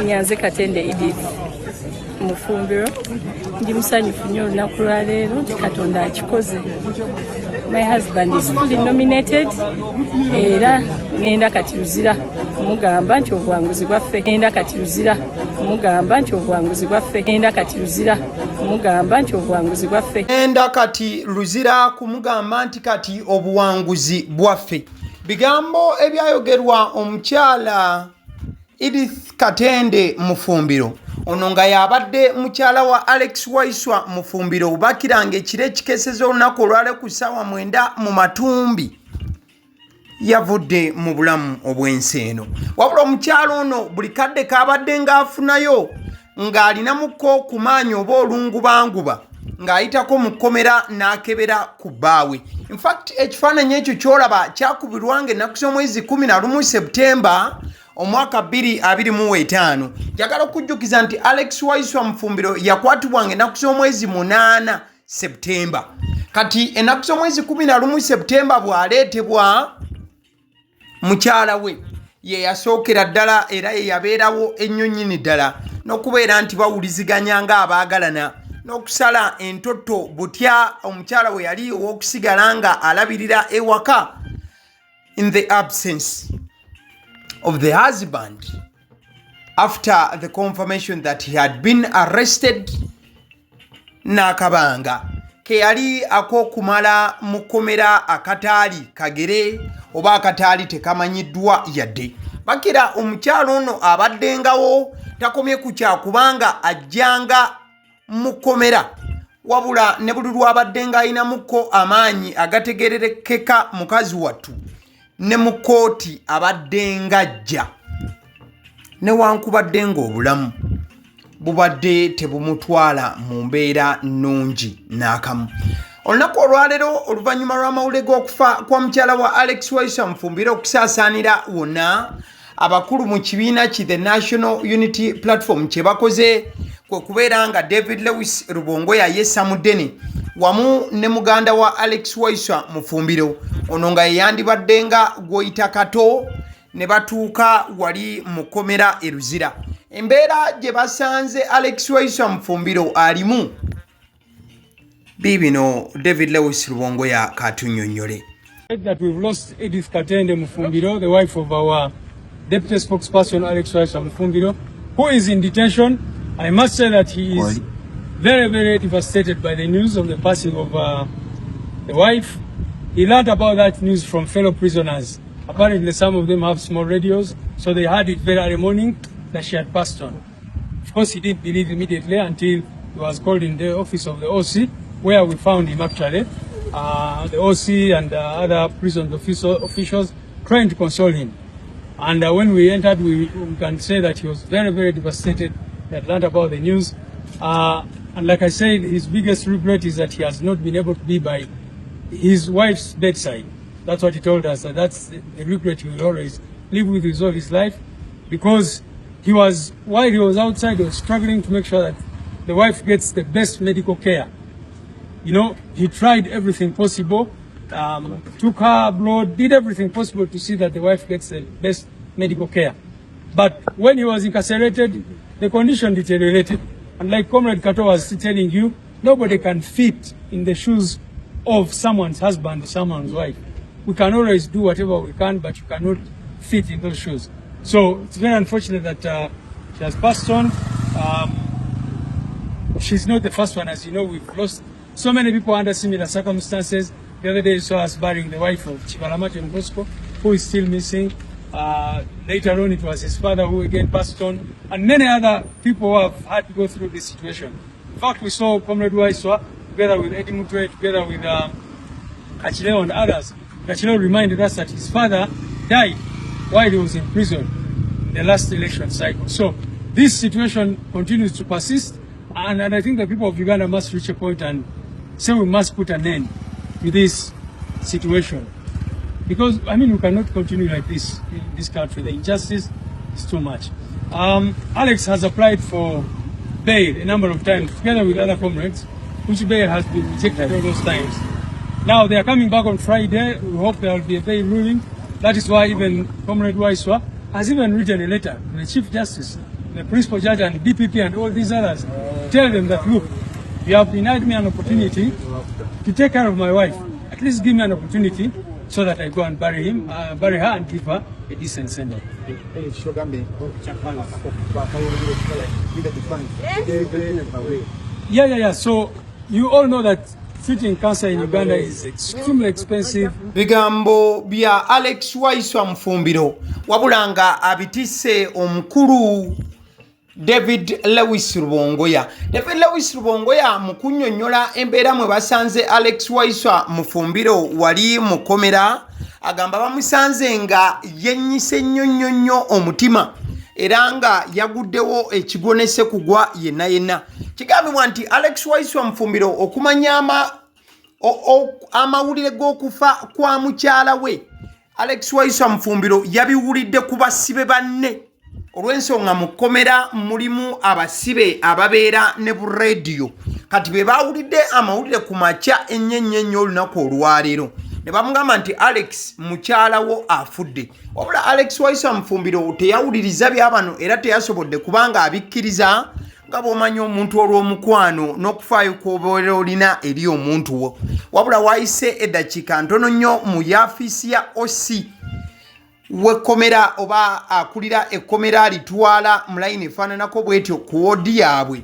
Erinnya nze Katende Edith Mufumbiro. Ndi musanyufu nnyo olunaku lwa leero nti Katonda akikoze. My husband is fully nominated era ngenda kati luzira kumugamba nti obuwanguzi bwaffe. Ngenda kati luzira kumugamba nti obuwanguzi bwaffe. Ngenda kati luzira kumugamba nti obuwanguzi bwaffe. Ngenda kati luzira kumugamba nti kati obuwanguzi bwaffe. Bigambo ebyayogerwa omukyala Edith Katende Mufumbiro. Ono nga yabadde mukyala wa Alex Waiswa Mufumbiro bakiranga ekire ekikeeseza olunaku olwale ku ssaawa 9 mu Matumbi. Yavudde mu bulamu obw'ensi eno. Wabula omukyala ono buli kadde kaabadde ng'afunayo ng'alinamuko ku maanyi oba olungubanguba ng'ayitako mu Kkomera n'akebera ku bbaawe. In fact ekifaananyi ekyo ky'olaba kyakubirwa ng'ennaku z'omwezi 11 Septemba omwaka 2025. Njagala okujjukiza nti Alex Waiswa Mufumbiro yakwatibwa ng'ennaku z'omwezi 8 Septemba. Kati ennaku z'omwezi 11 Septemba bw'aleetebwa mukyala we ye yasookera ddala era ye yabeerawo ennyo nnyini ddala n'okubeera nti bawuliziganya ng'abaagalana n'okusala entoto butya omukyala we yali ow'okusigala nga alabirira ewaka in the absence of the husband after the confirmation that he had been arrested n'akabanga ke yali ak'okumala mu Kkomera akataali kagere oba akataali tekamanyiddwa yadde. Bakira omukyalo ono abaddengawo takomye ku kyakubanga ajjanga mu Kkomera wabula ne buli lwabaddenga ayinamukko amaanyi agategererekeka mukazi wattu ne mu kkooti abaddenga ajja newankubadde ng'obulamu bubadde tebumutwala mu mbeera nnungi n'akamu. Olunaku olwaleero oluvannyuma lw'amawulire g'okufa kwa mukyala wa Alex Waiswa Mufumbiro okusaasaanira wonna, abakulu mu kibiina ki The National Unity Platform kye bakoze kwe kubeera nga David Lewis Rubongo yayessa Mudene wamu ne muganda wa Alex Waiswa Mufumbiro ono nga yeyandibadde nga gwoyita kato ne batuuka wali mu Kkomera e Luzira. Embeera gye basanze Alex Waiswa Mufumbiro alimu bibino David Lewis Rubongo ya katunnyonnyole. That we've lost Edith Katende Mufumbiro, the wife of our deputy spokesperson Alex Waiswa Mufumbiro, who is in detention. I must say that he is very, very devastated by the news of the passing of the wife. He learned about that news from fellow prisoners. Apparently some of them have small radios, so they heard it very early morning that she had passed on. Of course, he didn't believe immediately until he was called in the office of the OC, where we found him actually. The OC and other prison officials trying to console him. And when we entered, we can say that he was very, very devastated. He had learned about the news. And like I said, his biggest regret is that he has not been able to be by his wife's bedside. That's what he told us. That's the regret he will always live with all his life. Because while he was outside, he was struggling to make sure that the wife gets the best medical care. You know, he tried everything possible, took her blood, did everything possible to see that the wife gets the best medical care. But when he was incarcerated, the condition deteriorated. And like Comrade Kato was telling you, nobody can fit in the shoes of someone's husband or someone's wife. We can always do whatever we can, but you cannot fit in those shoes. So it's very unfortunate that she has passed on. She's not the first one, as you know. We've lost so many people under similar circumstances. The other day you saw us burying the wife of Chibalamacho Bosco, who is still missing. Later on it was his father who again passed on, and many other people who have had to go through this situation. In fact, we saw Comrade Waiswa together with Eddie Mutwe, together with Kachileo and others. Kachileo reminded us that his father died while he was in prison in the last election cycle. So this situation continues to persist, and I think the people of Uganda must reach a point and say we must put an end to this situation. Because, I mean, we cannot continue like this in this country. The injustice is too much. Alex has applied for bail a number of times, together with other comrades, which bail has been rejected all those times. Now they are coming back on Friday. We hope there will be a bail ruling. That is why even Comrade Waiswa has even written a letter to the Chief Justice the principal judge and DPP and all these others, tell them that, look, you have denied me an opportunity to take care of my wife. At least give me an opportunity so that I go and bury her and give her a decent send-off. Yeah. So you all know that treating cancer in Uganda is extremely expensive. Bigambo bya Alex Waiswa Mufumbiro wabulanga abitise omukulu David Lewis Rubongoya. David Lewis Rubongoya mukunyonyola embeera mwe basanze Alex Waiswa Mufumbiro wali mu Kkomera agamba bamusanze nga yennyise nnyonnyonnyo omutima era nga yaguddewo ekigonese kugwa yenna. Kigambibwa nti Alex Waiswa Mufumbiro okumanya amawulire g'okufa kwa mukyala we Alex Waiswa Mufumbiro yabiwulidde ku basibe banne olw'ensonga mu Kkomera mulimu abasibe ababeera ne bu radio kati be bawulidde amawulire ku makya ennyo olunaku olwaleero ne bamugamba nti Alex mukyala wo afudde. Wabula Alex Waiswa Mufumbiro teyawuliriza byabano era teyasobodde kubanga abikkiriza nga bw'omanyi omuntu olw'omukwano n'okufaayo kw'obeera olina eri omuntu wo. Wabula wayise eddakiika ntono nnyo mu yafisi ya OC w'Ekkomera oba akulira Ekkomera alitwala mu layini efaananako bw'etyo ku woodi yaabwe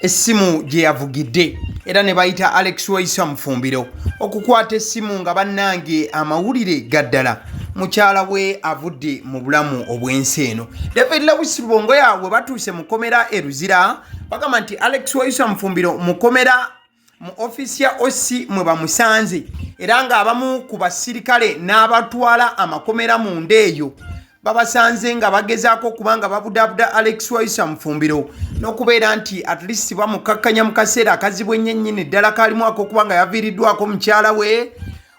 essimu gye yavugidde era ne bayita Alex Waiswa Mufumbiro okukwata essimu nga bannange amawulire gaddala mukyala we avudde mu bulamu obw'ensi eno. David Lewis Rubongoya we batuuse mu Kkomera e Luzira bagamba nti Alex Waiswa Mufumbiro mu Kkomera mu ofisi ya OC mwe bamusanze era nga abamu ku basirikale n'abatwala amakomera mu ndeeyo babasanze nga bagezaako kubanga babudabuda Alex Waiswa Mufumbiro n'okubeera nti at least bamukakkanya mu kaseera akazibu ennyo ddala kalimu ak'okubanga yaviiriddwako mukyala we.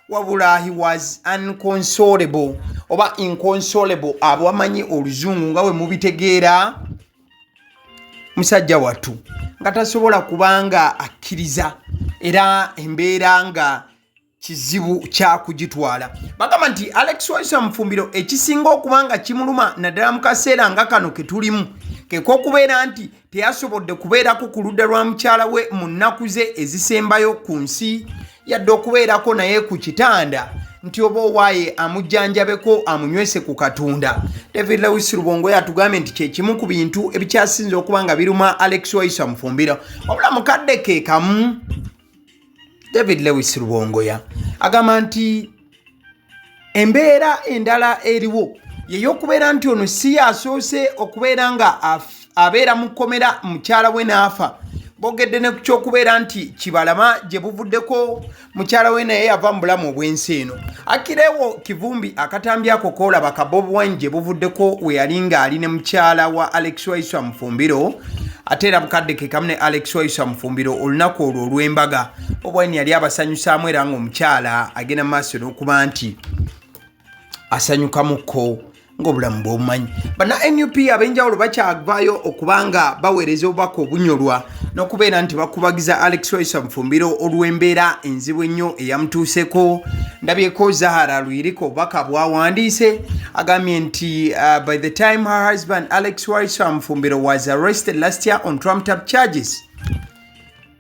Wabula he was inconsolable oba inconsolable abo amanyi oluzungu nga we mubitegeera musajja wattu nga tasobola kubanga akkiriza era embeera nga kizibu kya kugitwala. Bagamba nti Alex Waiswa Mufumbiro ekisinga okubanga kimuluma naddala mu kaseera nga kano ke tulimu k'okubeera nti teyasobodde kubeerako ku ludda lwa mukyala we mu nnaku ze ezisembayo ku nsi yadde okubeerako naye ku kitanda nti oba owaaye amujjanjabeko amunywese ku katunda. David Lewis Rubongoya atugambye nti kyekimu ku bintu ebikyasinze okuba nga biruma Alex Waiswa Mufumbiro. Wabula mukadde ke kamu David Lewis Rubongoya agamba nti embeera endala eriwo yeyokubeera nti ono si yasoose okubeera nga abeera mu Kkomera mukyala we n'afa. Bogedde ne kyokubeera nti kibalama gye buvuddeko mukyala we naye yava mu bulamu obw'ensi eno. Akireewo kivumbi akatambyako koolaba ka Bob Wine gye buvuddeko we yali nga ali ne mukyala wa Alex Waiswa Mufumbiro ate era mukadde ke kamu ne Alex Waiswa Mufumbiro olunaku olwo olw'embaga. Bob Wine yali abasanyusaamu era ng'omukyala agenda mu maaso n'okuba nti asanyukamukko ng'obulamu bw'obumanyi. Bana NUP ab'enjawulo bakyavaayo okubanga baweereza obubaka obunyolwa n'okubeera nti bakubagiza Alex Waiswa Mufumbiro olw'embeera enzibu ennyo eyamutuuseko. Ndabyeko Zahara Luyiriko obubaka bwawandiise agambye nti by the time her husband Alex Waiswa Mufumbiro was arrested last year on trumped-up charges,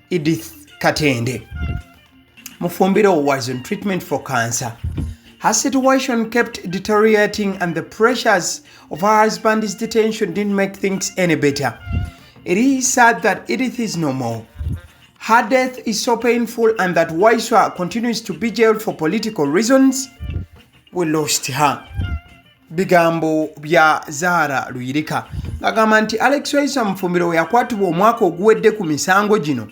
Edith Katende Mufumbiro was on treatment for cancer. Her situation kept deteriorating and the pressures of her husband's detention didn't make things any better. It is sad that Edith is no more. Her death is so painful and that Waiswa continues to be jailed for political reasons. We lost her. Bigambo bya Zahara Luyirika. Agamba nti Alex Waiswa Mufumbiro yakwatibwa omwaka oguwedde ku misango gino.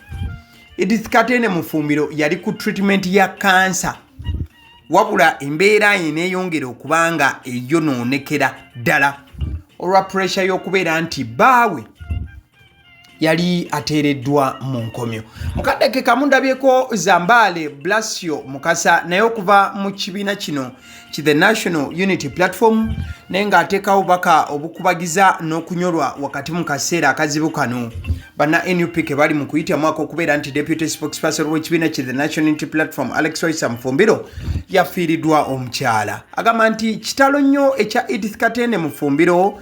Edith Katende Mufumbiro yali ku treatment ya cancer. Wabula embeera eneeyongera okubanga eyonoonekera ddala olwa pressure y'okubeera nti baawe yali ateereddwa mu nkomyo. Mukadde ke kamu ndabyeko Zambale Blasio Mukasa naye okuva mu kibiina kino ki the National Unity Platform naye ng'ateekawo baka obukubagiza n'okunyolwa wakati mu kaseera akazibu kano. Bana NUP ke bali mu kuyita mwaka okubeera nti Deputy Spokesperson w'ekibiina ki the National Unity Platform Alex Waiswa Mufumbiro yafiiriddwa omukyala. Agamba nti kitalo nnyo ekya Edith Katende Mufumbiro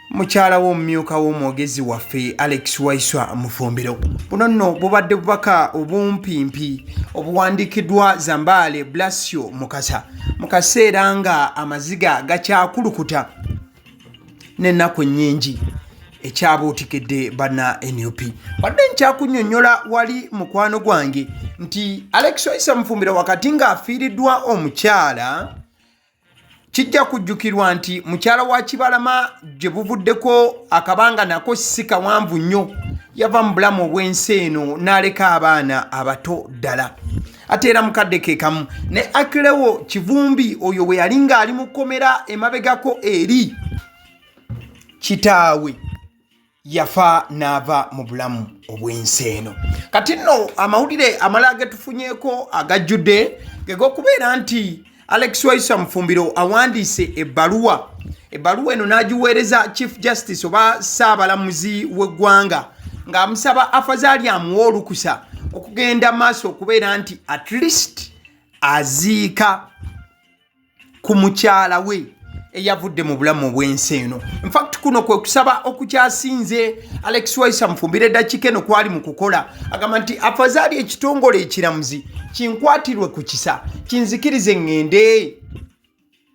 mukyala w'omumyuka w'omwogezi waffe Alex Waiswa Mufumbiro. Buno nno bubadde bubaka obumpimpi obuwandiikiddwa Zambale Blasio Mukazi mu kaseera nga amaziga gakyakulukuta n'ennaku nnyingi ekyabuutikidde banna NUP. Wadde nkyakunnyonnyola wali mukwano gwange nti Alex Waiswa Mufumbiro wakati ng'afiiriddwa omukyala, kijja kujjukirwa nti mukyala wa Kibalama gye buvuddeko akabanga nako si kawanvu nnyo, yava mu bulamu obw'ensi eno n'aleka abaana abato ddala. Ate era mukadde ke kamu ne AGALIWO Kivumbi oyo bwe yali ng'ali mu Kkomera emabegako eri kitaawe yafa n'ava mu bulamu obw'ensi eno. Kati nno amawulire amala getufunyeeko agajjudde ge g'okubeera nti Alex Waiswa Mufumbiro awandiise ebbaluwa eno n'agiweereza Chief Justice oba Ssaabalamuzi w'eggwanga ng'amusaba afazaali amuwe olukusa okugenda maaso okubeera nti at least aziika ku mukyala we eyavudde mu bulamu obw'ensi eno. In fact kuno kwe kusaba okukyasinze Alex Waiswa Mufumbiro eddakiika eno kwali mu kukola, agamba nti afazaali ekitongole ekiramuzi kinkwatirwe ku kisa kinzikirize ngende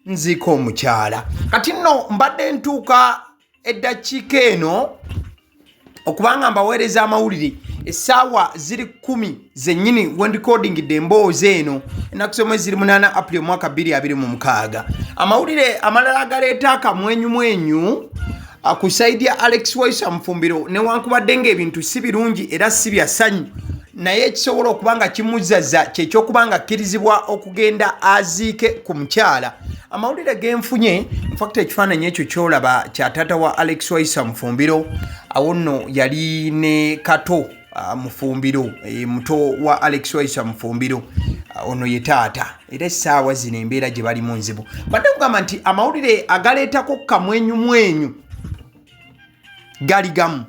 nziika omukyala. Kati nno mbadde ntuuka eddakiika eno okubanga mbaweereza amawulire essaawa ziri 10 zennyini when recording emboozi eno ennaku z'omwezi 8 April omwaka 2026. Amawulire amalala agaleeta akamwenyumwenyu ku saidi ya Alex Waiswa Mufumbiro newankubadde ng'ebintu si birungi era si bya ssanyu, naye ekisobola okubanga kimuzzaza ky'ekyokubanga akkirizibwa okugenda aziike ku mukyala. Amawulire genfunye, in fact ekifaananyi ekyo kyolaba kya taata wa Alex Waiswa Mufumbiro, awo nno yali ne Kato Mufumbiro, muto wa Alex Waiswa Mufumbiro, ono ye taata. Era essaawa zino embeera gye balimu nzibu. Badde kugamba nti amawulire agaleetako kamwenyumwenyu gali gamu.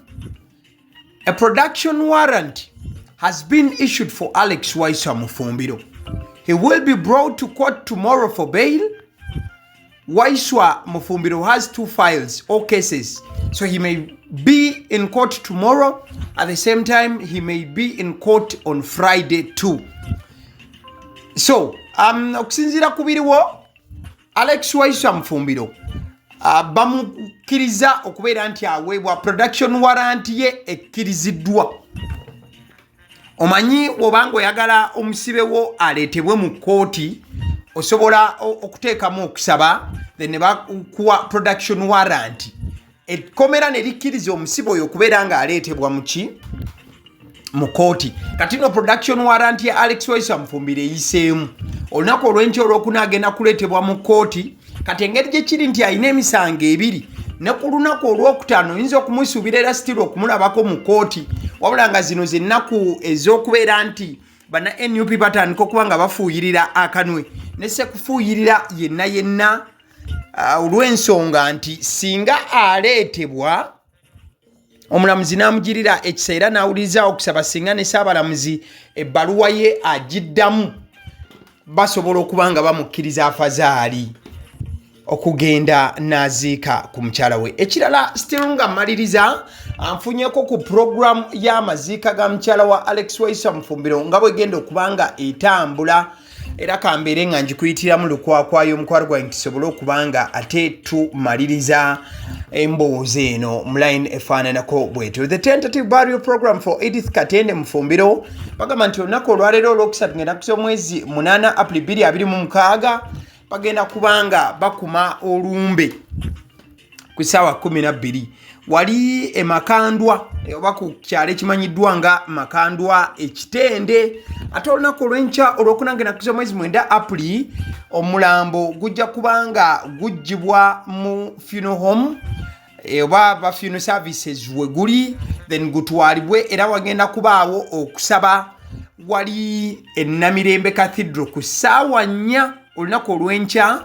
A production warrant has been issued for Alex Waiswa Mufumbiro. He will be brought to court tomorrow for bail. Waiswa Mufumbiro has 2 files or cases, so he may be in court tomorrow. At the same time, he may be in court on Friday too. So, okusinziira ku biriwo, Alex Waiswa Mufumbiro bamukiriza okubeera nti aweebwa production warrant ye ekkiriziddwa. Omanyi obanga oyagala omusibewo aleetebwe mu kooti, osobola okuteekamu okusaba then ne bakuwa production warrant. Ekkomera ne likkiriza omusibe oyo okubeera ng'aleetebwa mu kooti. Kati no production warrant ya Alex Waiswa Mufumbiro eyiseemu. Olunaku olw'enkya olwokuna agenda kuleetebwa mu kooti. Kati engeri gye kiri nti alina emisango 2 ne ku lunaku olwokutaano oyinza okumusuubira era sitiri okumulabako mu kooti, wabula nga zino zennaku ez'okubeera nti bana NUP batandika okuba nga bafuuyirira akanwe ne se kufuuyirira yenna olw'ensonga nti singa aleetebwa omulamuzi n'amugirira ekisa era n'awuliriza okusaba singa ne Ssaabalamuzi ebbaluwa ye agiddamu, basobola okuba nga bamukkiriza afazaali okugenda n'aziika ku mukyala we. Ekirala still nga mmaliriza anfunyeko ku program y'amaziika ga mukyala wa Alex Waiswa Mufumbiro nga bwegenda okubanga etambula, era kambeere nga njikuyitiramu lukwakwayo omukwano gwange kisobole okubanga ate tumaliriza emboozi eno mu line efaananako bwetyo. The tentative burial program for Edith Katende Mufumbiro bagamba nti olunaku olwaleero olwokusatu ng'ennaku z'omwezi 8 April 2026 bagenda kubanga bakuma olumbe ku ssaawa 12 wali emakandwa oba ku kyalo ekimanyiddwa nga makandwa ekitende. Ate olunaku olw'enkya olwokuna ng'ennaku z'omwezi 9 April omulambo gujja kubanga gujjibwa mu funeral home oba ba funeral services we guli, then gutwalibwe era wagenda kubaawo okusaba wali Namirembe Cathedral ku ssaawa 4 olunaku olw'enkya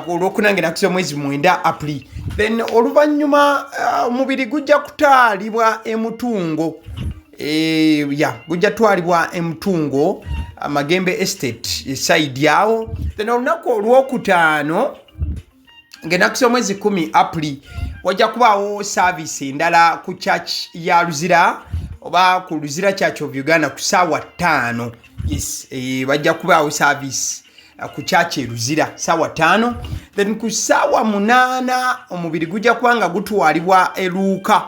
olwokuna ng'ennaku z'omwezi 9 April. Then oluvannyuma omubiri gujja kutwalibwa emutungo, gujja twalibwa emutungo Magembe Estate side yawo. Then olunaku olwokutaano ng'ennaku z'omwezi 10 April wajja kubaawo saavisi endala ku church ya Luzira oba ku Luzira Church of Uganda ku ssaawa 5. Yes, wajja kubaawo saavisi ku church e Luzira ssaawa 5. Then ku ssaawa 8 omubiri gujja kuba nga gutwalibwa e Luuka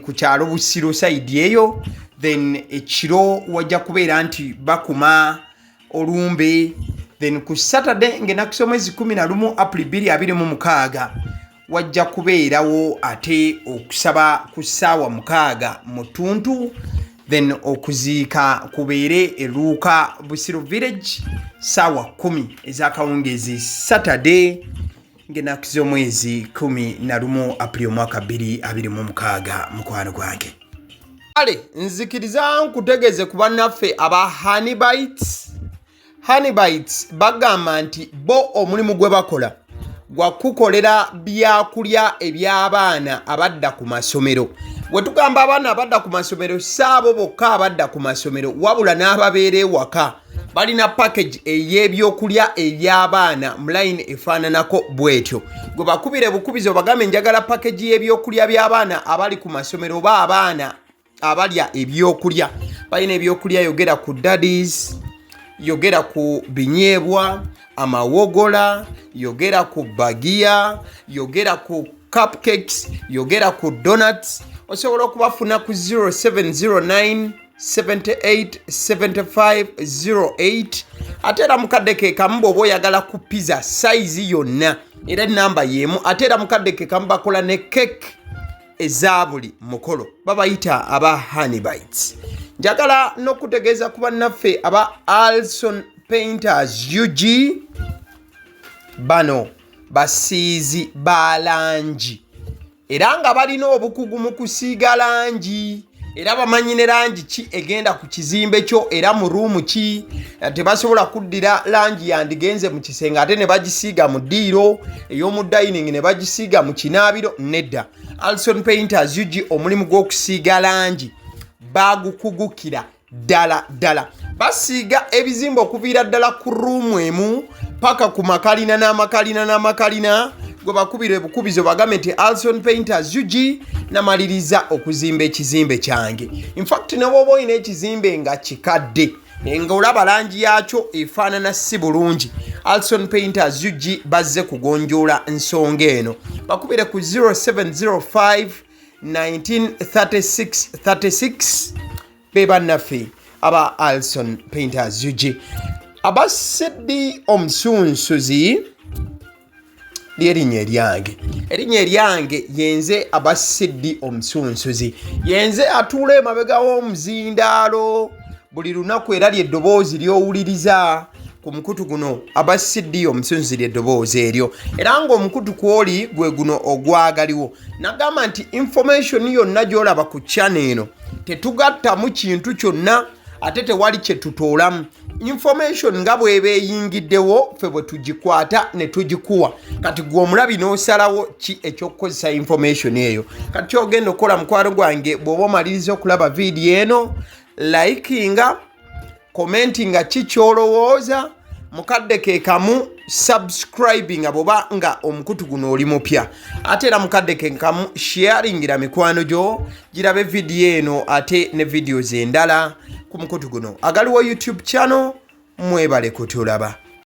ku kyalo Busiro side eyo. Then ekiro wajja kubeera nti bakuma olumbe. Then ku Saturday ng'ennaku z'omwezi 11 April 2026 wajja kubeerawo ate okusaba ku ssaawa 6 mu Ttuntu. Then okuziika kubeere e Luuka Busiro Village ssaawa 10 ez'akawungeezi Saturday ng'ennaku z'omwezi 11 April omwaka 2026 mukwano gwange. Ale nzikiriza nkutegeeze ku bannaffe aba Honey Bites bagamba nti bo omulimu gwe bakola gwa kukolera byakulya eby'abaana abadda ku masomero. Bwe tugamba abaana abadda ku masomero saabo bokka abadda ku masomero wabula n'ababeera ewaka balina package ey'ebyokulya eby'abaana mu line efaananako bwetyo. Gwe bakubire bukubizo bagambe njagala package y'ebyokulya by'abaana abali ku masomero oba abaana abalya ebyokulya. Balina ebyokulya yogera ku daddies, yogera ku binyeebwa, amawogola, yogera ku bagiya, yogera ku cupcakes, yogera ku donuts. Osobola okubafuna ku 0709 78 75 08. Ate era mukadde ke kamu bw'oba oyagala ku pizza size yonna era namba y'emu. Ate era mukadde ke kamu bakola ne cake eza buli mukolo babayita aba Honey Bites. Njagala n'okutegeeza ku bannaffe aba Alson Painters UG bano basiizi ba langi era nga balina obukugu mu kusiiga langi era bamanyi ne langi ki egenda ku kizimbe kyo era mu ruumu ki. Tebasobola kuddira langi yandigenze mu kisenge ate ne bagisiiga mu ddiiro ey'omu dining ne bagisiiga mu kinaabiro. Nedda, Alson Painters UG omulimu gw'okusiiga langi bagukugukira ddala. Basiiga ebizimbe okuviira ddala ku ruumu emu paka ku makalina n'amakalina. Gwe bakubire bukubizo bagambe nti Alson Painters UG namaliriza okuzimba ekizimbe kyange. In fact ne bw'oba olina ekizimbe nga kikadde nga olaba langi yaakyo efaanana si bulungi, Alson Painters UG bazze kugonjoola ensonga eno. Bakubire ku 0705 1936 be bannaffe aba Alson Painters UG. Aba Sedi Omusunsuzi ly'erinnya eryange yenze aba Sedi Omusunsuzi. Yenze atuula emabega w'omuzindaalo buli lunaku era ly'eddoboozi ly'owuliriza ku mukutu guno aba Sedi Omusunsuzi ly'eddoboozi eryo era ng'omukutu kw'oli gwe guno ogwagaliwo. Nagamba nti information yonna gy'olaba ku channel eno tetugattamu kintu kyonna ate tewali kye tutoolamu. Information nga bw'eba eyingiddewo ffe bwe tugikwata ne tugikuwa. Kati gwe omulabi n'osalawo ki eky'okukozesa information eyo. Kati ky'ogenda okukola mukwano gwange bw'oba omaliriza okulaba vidiyo eno, likinga, commentinga ki ky'olowooza, mukadde ke kamu subscribinga bw'oba nga omukutu guno oli mupya. Ate era mukadde ke kamu sharingira mikwano gyo girabe vidiyo eno ate ne videos endala ku mukutu guno. Agaliwo YouTube channel mwebale kutulaba.